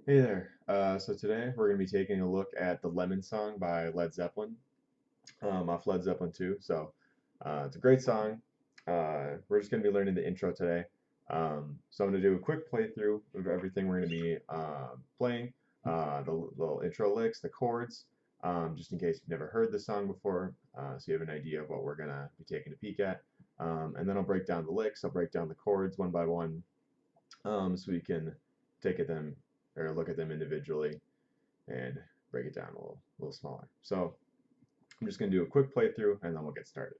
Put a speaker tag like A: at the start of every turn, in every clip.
A: Hey there. So today we're going to be taking a look at the Lemon song by Led Zeppelin, off Led Zeppelin 2. It's a great song. We're just going to be learning the intro today. So I'm going to do a quick playthrough of everything we're going to be playing, the little intro licks, the chords, just in case you've never heard the song before, so you have an idea of what we're going to be taking a peek at. And then I'll break down the licks, I'll break down the chords one by one, so we can take at them or look at them individually and break it down a little smaller. So I'm just going to do a quick playthrough and then we'll get started.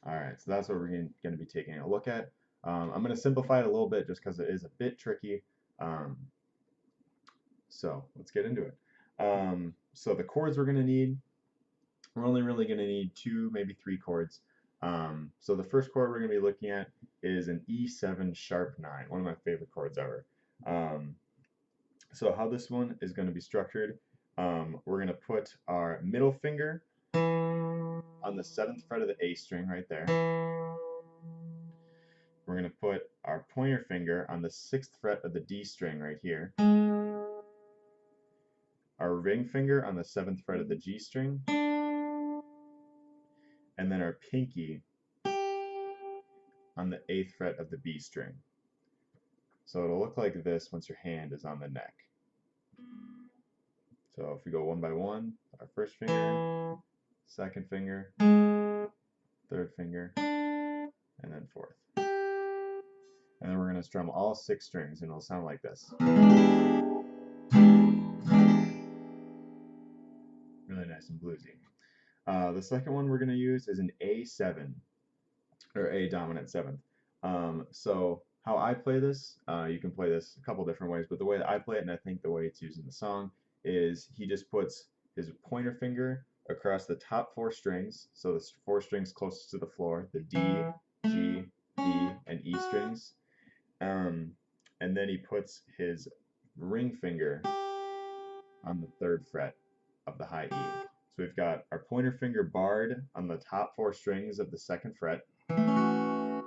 A: All right, so that's what we're going to be taking a look at. I'm going to simplify it a little bit just because it is a bit tricky. Um, so let's get into it. So the chords we're going to need, we're only really going to need two, maybe three chords. So the first chord we're going to be looking at is an E7 sharp 9, one of my favorite chords ever. Um, so how this one is going to be structured, we're going to put our middle finger on the 7th fret of the A string right there. We're going to put our pointer finger on the 6th fret of the D string right here. Our ring finger on the 7th fret of the G string. And then our pinky on the 8th fret of the B string. So it'll look like this once your hand is on the neck. So if we go one by one, our first finger, second finger, third finger, and then fourth. And then we're going to strum all 6 strings and it'll sound like this. Really nice and bluesy. The second one we're going to use is an A7, or A dominant 7th. So how I play this, you can play this a couple different ways, but the way that I play it, and I think the way it's used in the song, is he just puts his pointer finger across the top 4 strings, so the 4 strings closest to the floor, the D, G, D, and E strings, and then he puts his ring finger on the 3rd fret of the high E. So we've got our pointer finger barred on the top 4 strings of the 2nd fret, and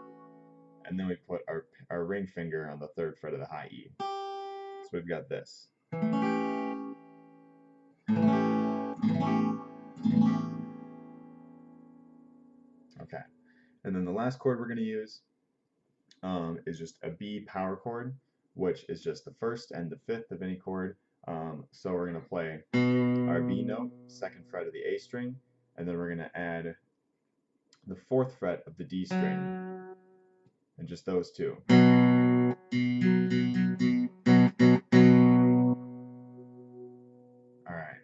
A: then we put our ring finger on the 3rd fret of the high E. So we've got this. Okay. And then the last chord we're going to use is just a B power chord, which is just the 1st and the 5th of any chord. So we're going to play our B note, 2nd fret of the A string, and then we're going to add the 4th fret of the D string, and just those two. All right.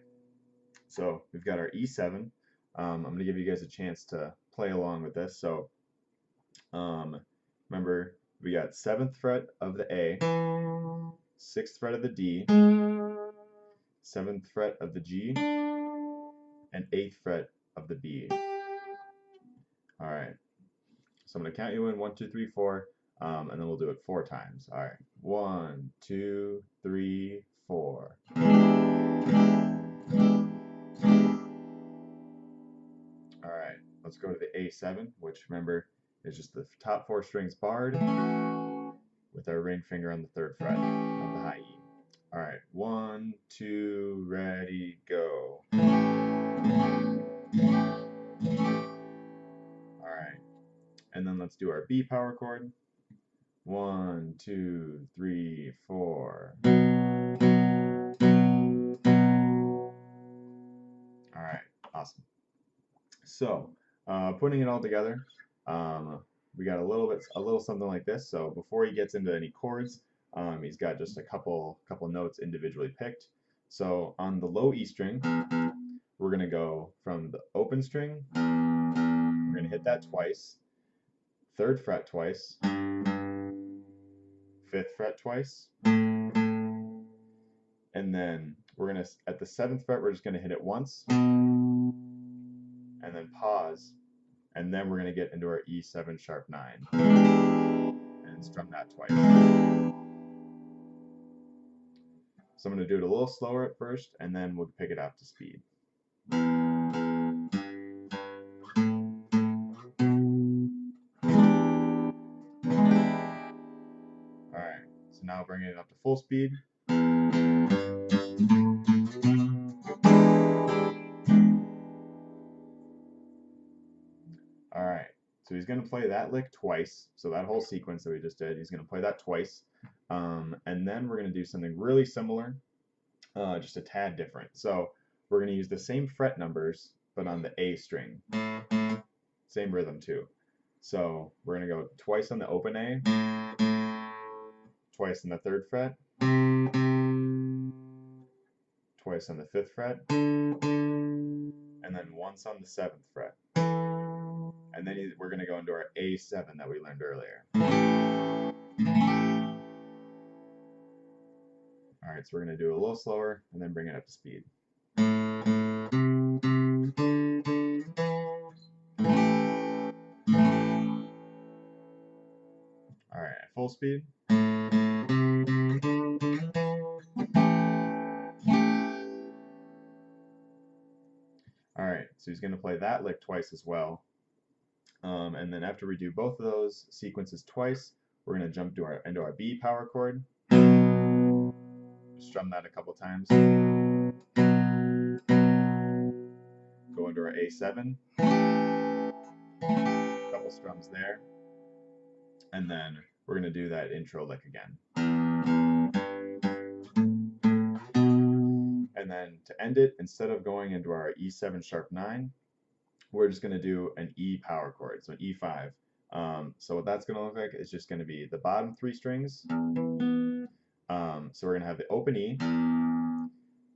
A: So we've got our E7. I'm going to give you guys a chance to play along with this. So remember, we got 7th fret of the A, 6th fret of the D, 7th fret of the G, and 8th fret of the B. All right. So I'm going to count you in 1, 2, 3, 4, and then we'll do it 4 times. All right. 1, 2, 3, 4. All right. Let's go to the A7, which remember is just the top 4 strings barred with our ring finger on the 3rd fret of the high E. All right. 1, 2, ready, go. All right. And then let's do our B power chord. 1, 2, 3, 4. All right, awesome. So, putting it all together, we got a little something like this. So before he gets into any chords, he's got just a couple notes individually picked. So on the low E string, we're gonna go from the open string. We're gonna hit that twice. 3rd fret twice, 5th fret twice, and then we're gonna, at the 7th fret, we're just gonna hit it once, and then pause, and then we're gonna get into our E7 sharp 9, and strum that twice. So I'm gonna do it a little slower at first, and then we'll pick it up to speed. Alright, so now bringing it up to full speed. Alright, so he's going to play that lick twice, so that whole sequence that we just did, he's going to play that twice, and then we're going to do something really similar, just a tad different. So we're going to use the same fret numbers, but on the A string. Same rhythm too. So we're going to go twice on the open A, twice on the 3rd fret, twice on the 5th fret, and then once on the 7th fret. And then we're going to go into our A7 that we learned earlier. Alright, so we're going to do it a little slower and then bring it up to speed. Alright, at full speed. Alright, so he's going to play that lick twice as well. And then after we do both of those sequences twice, we're going to jump to into our B power chord. Just strum that a couple times. Go into our A7. Couple strums there. And then we're going to do that intro lick again. And then to end it, instead of going into our E7 sharp 9, we're just going to do an E power chord, so an E5. So what that's going to look like is just going to be the bottom 3 strings. So we're going to have the open E,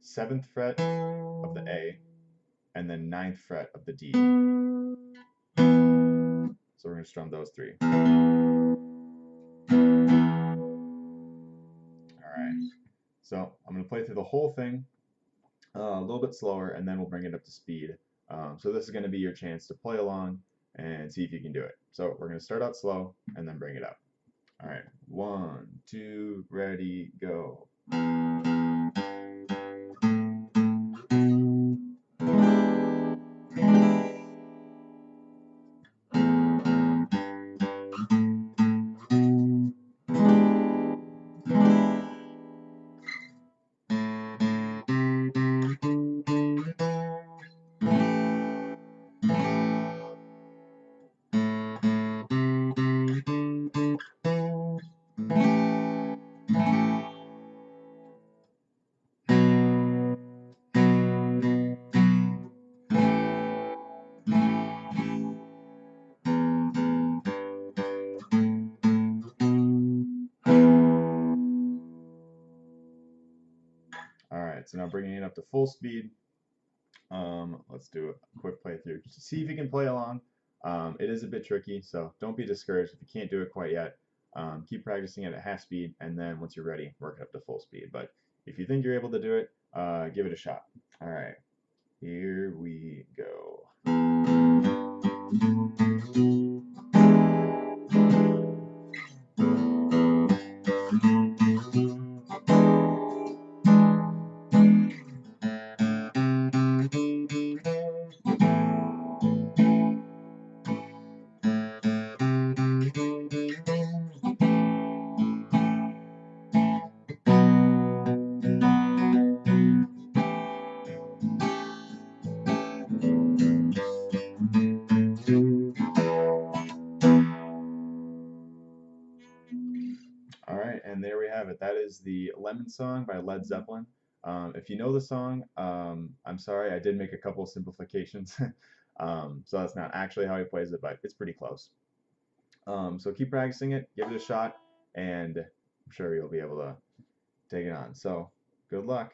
A: 7th fret of the A, and then 9th fret of the D. So we're going to strum those 3. Alright, so I'm going to play through the whole thing a little bit slower, and then we'll bring it up to speed. So this is going to be your chance to play along and see if you can do it. So we're going to start out slow and then bring it up. Alright, 1, 2, ready, go. Alright, so now bringing it up to full speed. Let's do a quick playthrough just to see if you can play along. It is a bit tricky, so don't be discouraged if you can't do it quite yet. Keep practicing it at half speed, and then once you're ready, work it up to full speed. But if you think you're able to do it, give it a shot. Alright, here we go. Alright, and there we have it. That is the Lemon Song by Led Zeppelin. If you know the song, I'm sorry, I did make a couple of simplifications. So that's not actually how he plays it, but it's pretty close. So keep practicing it, give it a shot, and I'm sure you'll be able to take it on. So good luck.